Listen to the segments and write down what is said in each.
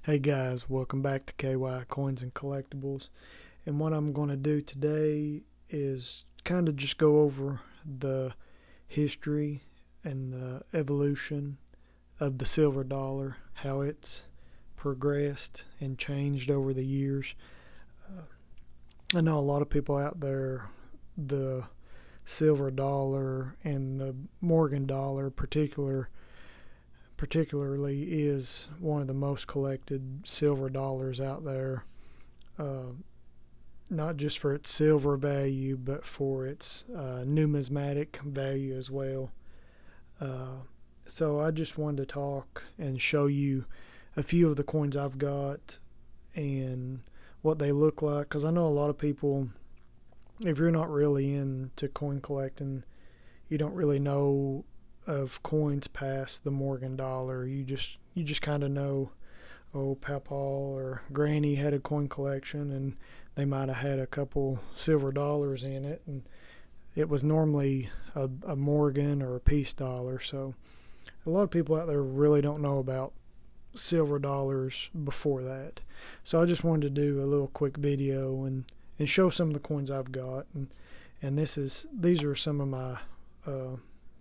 Hey guys, welcome back to KY Coins and Collectibles. And what I'm going to do today is kind of just go over the history and the evolution of the silver dollar, how it's progressed and changed over the years. I know a lot of people out there, the silver dollar and the Morgan dollar particularly is one of the most collected silver dollars out there, uh, not just for its silver value, but for its numismatic value as well. Uh, so I just wanted to talk and show you a few of the coins I've got and what they look like, because I know a lot of people, if you're not really into coin collecting, you don't really know of coins past the Morgan dollar. You just kind of know, oh, Papa or Granny had a coin collection, and they might have had a couple silver dollars in it, and it was normally a Morgan or a peace dollar. So a lot of people out there really don't know about silver dollars before that. So I just wanted to do a little quick video and show some of the coins I've got, and these are some of my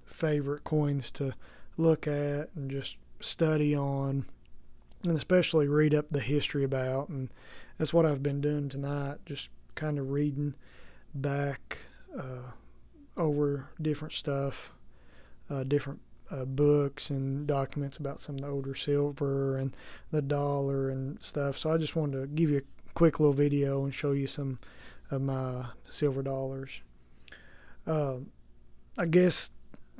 favorite coins to look at and just study on, and especially read up the history about. And that's what I've been doing tonight, just kind of reading back over different stuff, different books and documents about some of the older silver and the dollar and stuff. So I just wanted to give you a quick little video and show you some of my silver dollars. I guess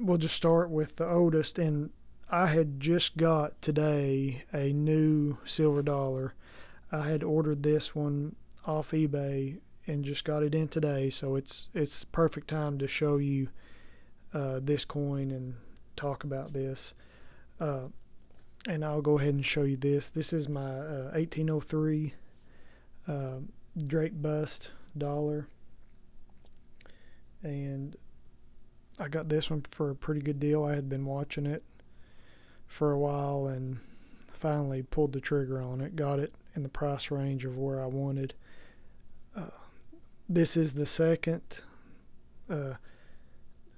we'll just start with the oldest, and I had just got today a new silver dollar. I had ordered this one off eBay and just got it in today, so it's perfect time to show you this coin and talk about this. And I'll go ahead and show you this. This is my 1803 Draped bust dollar, and I got this one for a pretty good deal. I had been watching it for a while and finally pulled the trigger on it. Got it in the price range of where I wanted. This is the second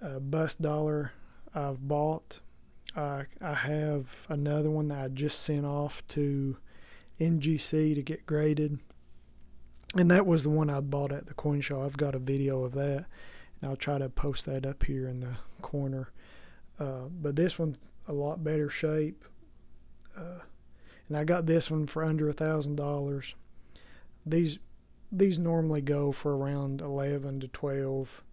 bust dollar I've bought. I have another one that I just sent off to NGC to get graded, and that was the one I bought at the coin show. I've got a video of that, and I'll try to post that up here in the corner. But this one's a lot better shape, and I got this one for under $1,000. These normally go for around 11 to 12,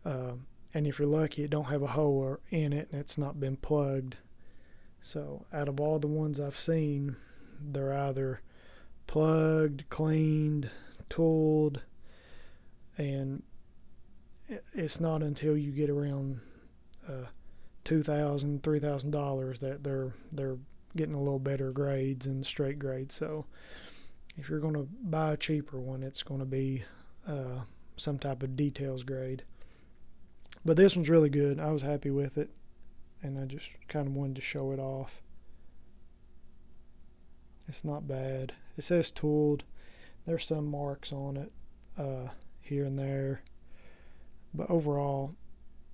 and if you're lucky, it don't have a hole in it and it's not been plugged. So out of all the ones I've seen, they're either plugged, cleaned, tooled, and it's not until you get around $2,000, $3,000 that they're getting a little better grades and straight grades. So if you're going to buy a cheaper one, it's going to be some type of details grade. But this one's really good. I was happy with it, and I just kind of wanted to show it off. It's not bad. It says tooled. There's some marks on it here and there, but overall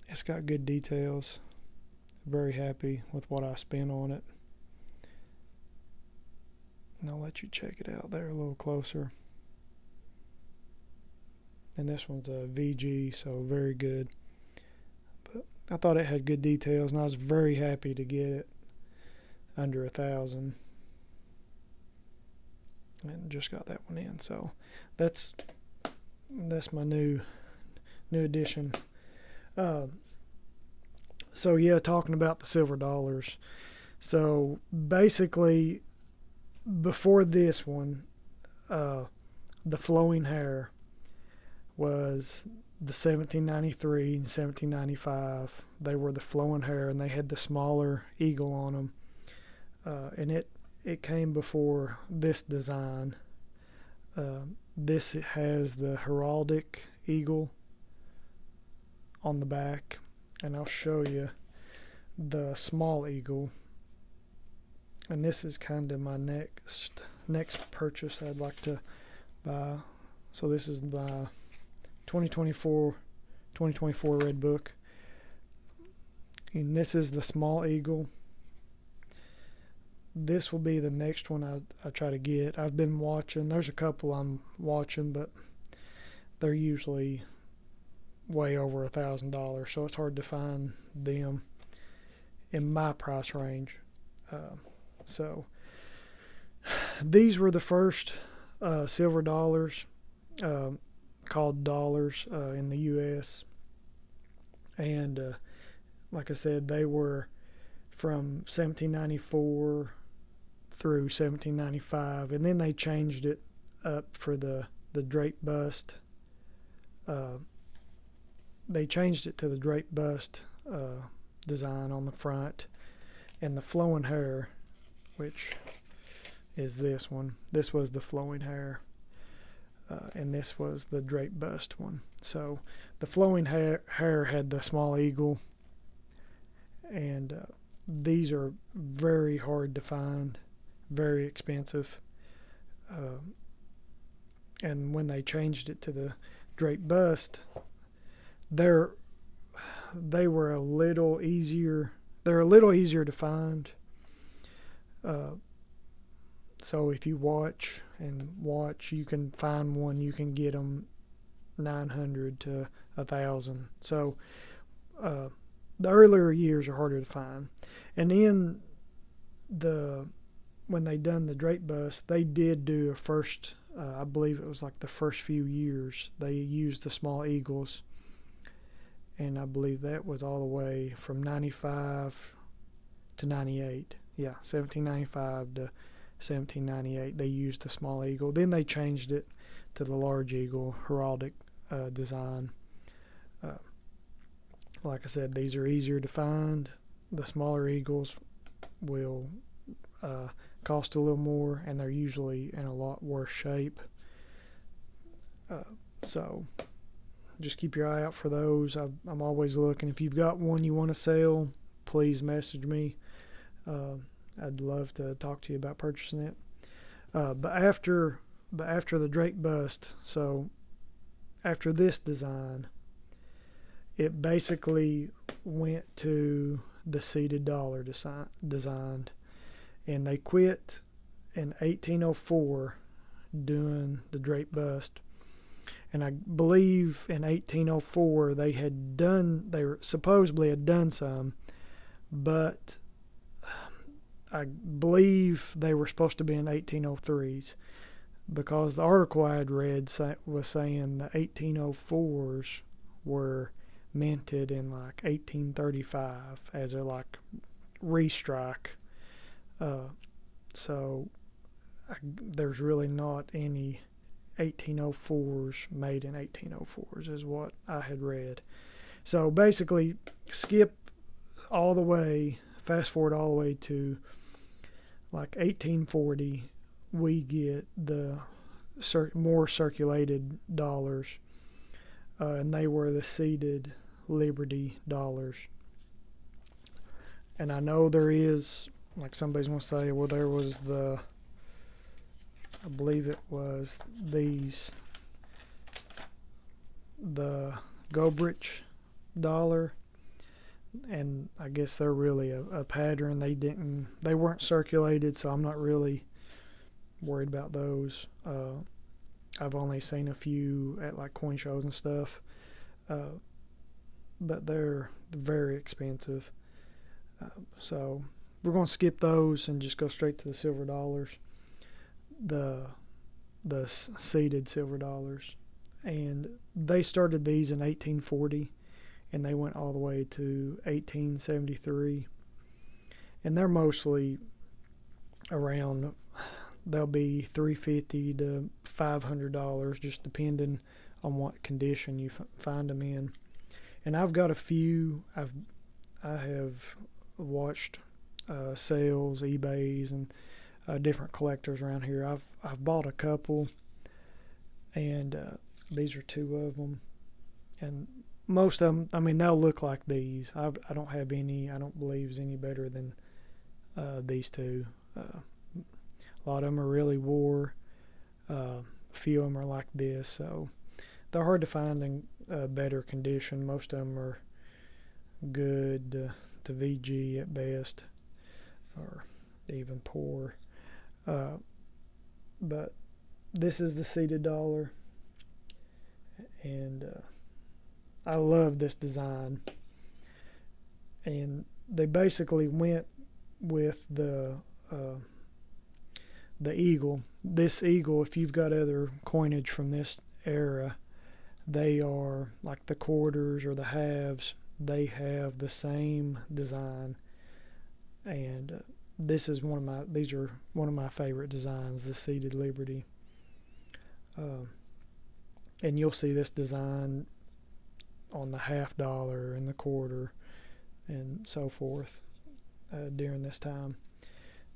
it's got good details. Very happy with what I spent on it, and I'll let you check it out there a little closer. And this one's a VG, so very good. But I thought it had good details, and I was very happy to get it under $1,000. And just got that one in, so that's my new addition. So yeah, talking about the silver dollars. So basically, before this one, the flowing hair was the 1793 and 1795. They were the flowing hair, and they had the smaller eagle on them, and it came before this design. This has the heraldic eagle on the back, and I'll show you the small eagle. and this is kind of my next purchase I'd like to buy. So this is my 2024 Red Book, and this is the Small Eagle. This will be the next one I try to get. I've been watching. There's a couple I'm watching, but they're usually way over $1,000, so it's hard to find them in my price range. So these were the first silver dollars, called dollars in the U.S. And like I said, they were from 1794 through 1795, and then they changed it up for the Draped bust. They changed it to the Draped bust design on the front, and the flowing hair, which is this one. This was the flowing hair, and this was the Draped bust one. So the flowing hair had the Small Eagle, and these are very hard to find, very expensive. And when they changed it to the Draped bust, they were a little easier. They're a little easier to find. So if you watch, you can find one. You can get them $900 to $1,000. So the earlier years are harder to find. And then when they done the Draped bust, they did do a first. I believe it was like the first few years they used the Small Eagles, and I believe that was all the way from 95 to 98. Yeah, 1795 to 1798 they used the Small Eagle. Then they changed it to the Large Eagle heraldic design. Like I said, these are easier to find. The smaller eagles will cost a little more, and they're usually in a lot worse shape. So just keep your eye out for those. I'm always looking. If you've got one you want to sell, please message me. I'd love to talk to you about purchasing it. But after the Draped bust, so after this design, it basically went to the seated dollar designed, and they quit in 1804 doing the Draped bust. And I believe in 1804 they supposedly had done some, but I believe they were supposed to be in 1803s, because the article I had read was saying the 1804s were minted in like 1835 as a like restrike. So there's really not any 1804s made in 1804s is what I had read. So basically skip all the way, fast forward all the way to like 1840, we get the more circulated dollars, and they were the seated Liberty dollars. And I know there is, like somebody's going to say, well, there was I believe it was the Gobrich dollar, and I guess they're really a pattern. They weren't circulated, so I'm not really worried about those. I've only seen a few at like coin shows and stuff, but they're very expensive. So we're going to skip those and just go straight to the silver dollars, the seated silver dollars. And they started these in 1840, and they went all the way to 1873. And they're mostly around, they'll be $350 to $500, just depending on what condition you find them in. And I've got a few. I have watched sales, eBays, and different collectors around here. I've bought a couple, and these are two of them. And most of them, I mean, they'll look like these. I don't have any. I don't believe is any better than these two. A lot of them are really wore. A few of them are like this, so they're hard to find in better condition. Most of them are good to VG at best, or even poor. But this is the seated dollar, and I love this design. And they basically went with the eagle. This eagle, if you've got other coinage from this era, they are like the quarters or the halves. They have the same design, and these are one of my favorite designs, the seated Liberty. And you'll see this design on the $50 and the quarter and so forth during this time.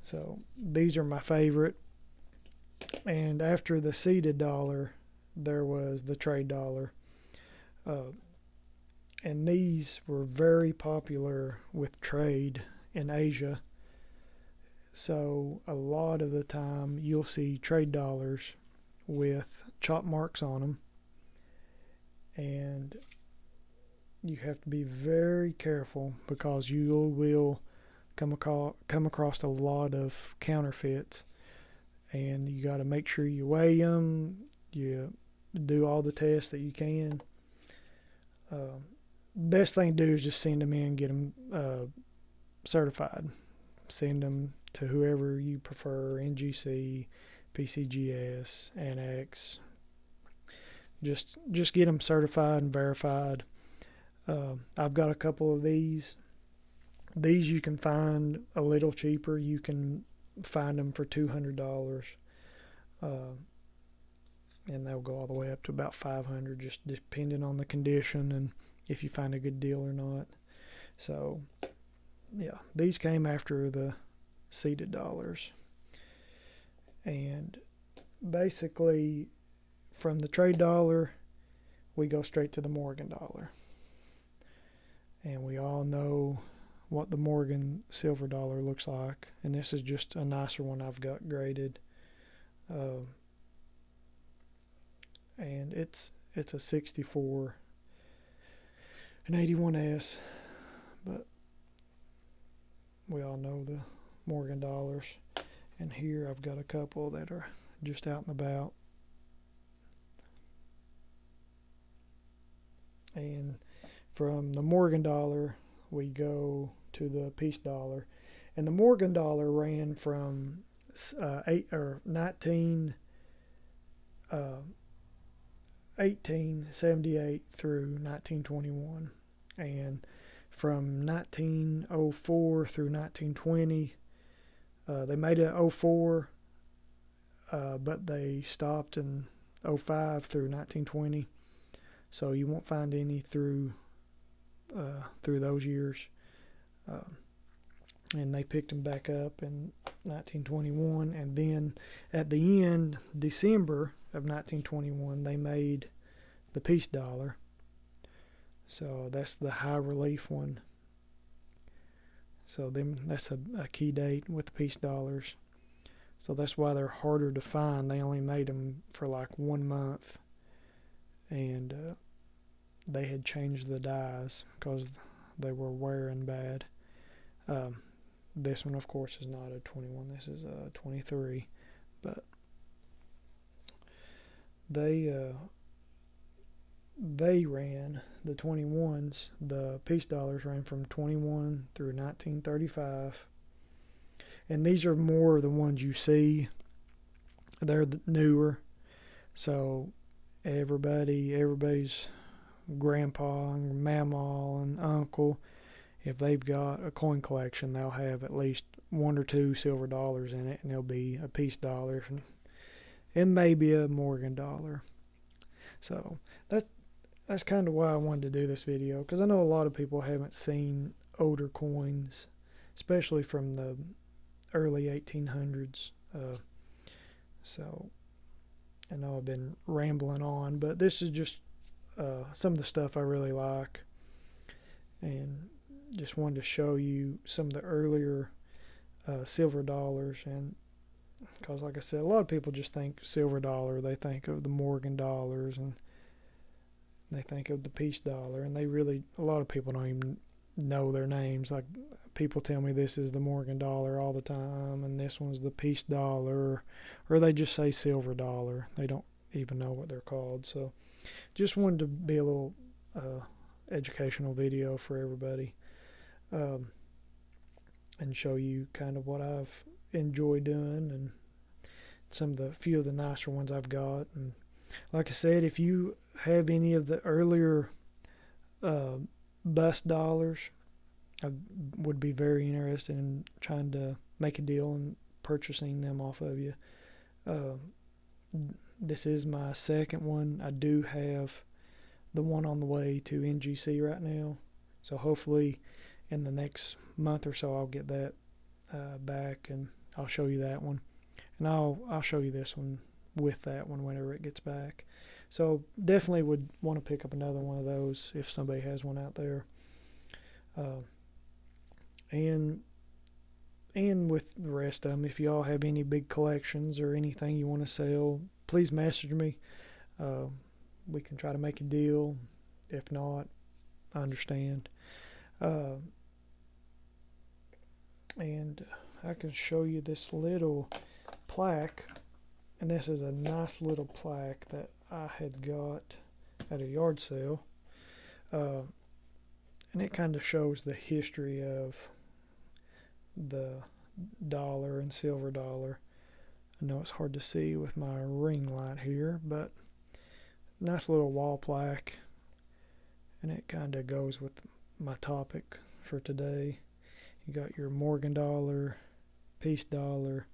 So these are my favorite. And after the seated dollar, there was the trade dollar. And these were very popular with trade in Asia. So a lot of the time you'll see trade dollars with chop marks on them. And you have to be very careful because you will come across a lot of counterfeits. And you got to make sure you weigh them. You do all the tests that you can. Best thing to do is just send them in, get them certified. Send them to whoever you prefer, NGC, PCGS, Annex. Just get them certified and verified. I've got a couple of these. These you can find a little cheaper. You can find them for $200. And they'll go all the way up to about $500, just depending on the condition and if you find a good deal or not. So, yeah, these came after the seated dollars. And basically, from the trade dollar, we go straight to the Morgan dollar. And we all know what the Morgan silver dollar looks like. And this is just a nicer one I've got graded. And it's a 64 an 81S, but we all know the Morgan dollars. And here I've got a couple that are just out and about. And from the Morgan dollar we go to the peace dollar, and the Morgan dollar ran from 1878 through 1921, and from 1904 through 1920. They made it 04, but they stopped in 05 through 1920. So you won't find any through those years. And they picked them back up in 1921, and then at the end, December of 1921, they made the peace dollar. So that's the high relief one. So that's a key date with the peace dollars. So that's why they're harder to find. They only made them for like 1 month, and they had changed the dies because they were wearing bad. This one, of course, is not a 21. This is a 23. But they ran the 21s. The peace dollars ran from 21 through 1935. And these are more the ones you see. They're newer. So everybody's grandpa and mama and uncle, if they've got a coin collection, they'll have at least 1 or 2 silver dollars in it, and there'll be a peace dollar and maybe a Morgan dollar. So that's kind of why I wanted to do this video, because I know a lot of people haven't seen older coins, especially from the early 1800s. So I know I've been rambling on, but this is just some of the stuff I really like, and just wanted to show you some of the earlier silver dollars. And because, like I said, a lot of people just think silver dollar, they think of the Morgan dollars, and they think of the peace dollar, and a lot of people don't even know their names. Like, people tell me this is the Morgan dollar all the time, and this one's the peace dollar, or they just say silver dollar. They don't even know what they're called. So just wanted to be a little educational video for everybody, and show you kind of what I've enjoyed doing, and some of the few of the nicer ones I've got. And like I said, if you have any of the earlier bust dollars, I would be very interested in trying to make a deal and purchasing them off of you. This is my second one. I do have the one on the way to NGC right now, so hopefully in the next month or so I'll get that back, and I'll show you that one, and I'll show you this one with that one whenever it gets back. So definitely would want to pick up another one of those if somebody has one out there. And with the rest of them, if y'all have any big collections or anything you want to sell, please message me. We can try to make a deal. If not, I understand. And I can show you this little plaque, and this is a nice little plaque that I had got at a yard sale, and it kind of shows the history of the dollar and silver dollar. I know it's hard to see with my ring light here, but nice little wall plaque, and it kind of goes with my topic for today. You got your Morgan dollar, peace dollar,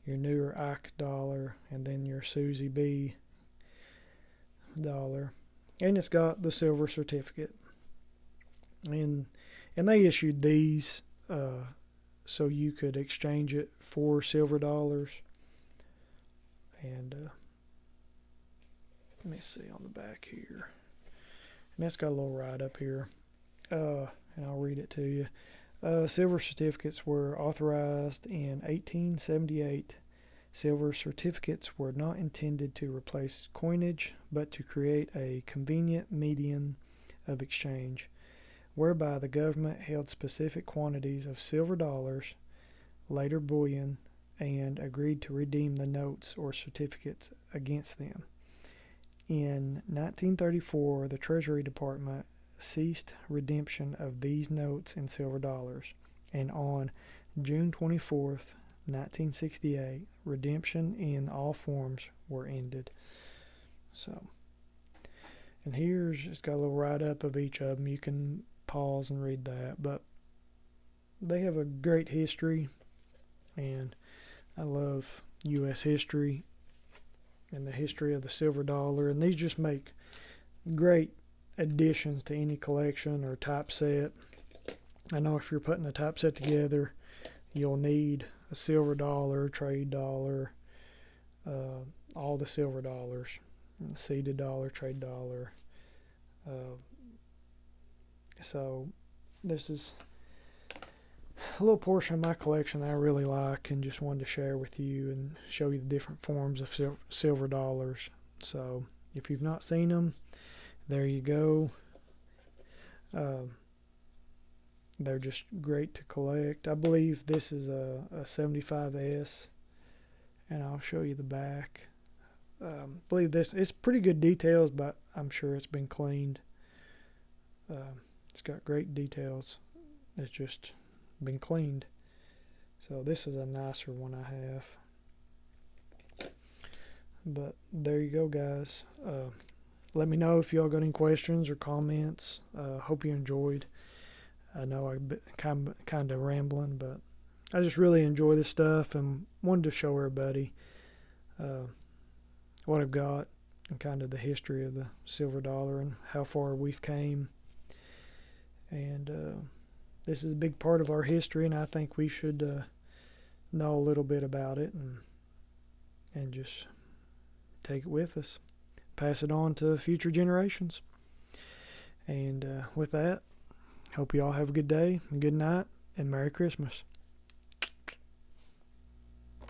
your newer Ike dollar, and then your Susie B dollar, and it's got the silver certificate. And they issued these so you could exchange it for silver dollars. And let me see on the back here, and that's got a little write-up here, and I'll read it to you. Silver certificates were authorized in 1878. Silver certificates were not intended to replace coinage, but to create a convenient medium of exchange, whereby the government held specific quantities of silver dollars, later bullion, and agreed to redeem the notes or certificates against them. In 1934, the Treasury Department ceased redemption of these notes in silver dollars, and on June 24th, 1968, redemption in all forms were ended. So, and it's got a little write-up of each of them. You can pause and read that, but they have a great history, and I love U.S. history and the history of the silver dollar, and these just make great additions to any collection or typeset. I know if you're putting a typeset together, you'll need a silver dollar, trade dollar, all the silver dollars, seeded dollar, trade dollar. So this is a little portion of my collection that I really like, and just wanted to share with you and show you the different forms of silver dollars. So if you've not seen them, there you go. They're just great to collect. I believe this is a 75S, and I'll show you the back. I believe it's pretty good details, but I'm sure it's been cleaned. It's got great details. It's just been cleaned. So this is a nicer one I have. But there you go, guys. Let me know if y'all got any questions or comments. Hope you enjoyed. I know I've been kind of rambling, but I just really enjoy this stuff and wanted to show everybody what I've got and kind of the history of the silver dollar and how far we've came. And this is a big part of our history, and I think we should know a little bit about it and just take it with us, pass it on to future generations. And with that, hope you all have a good day, and good night, and Merry Christmas.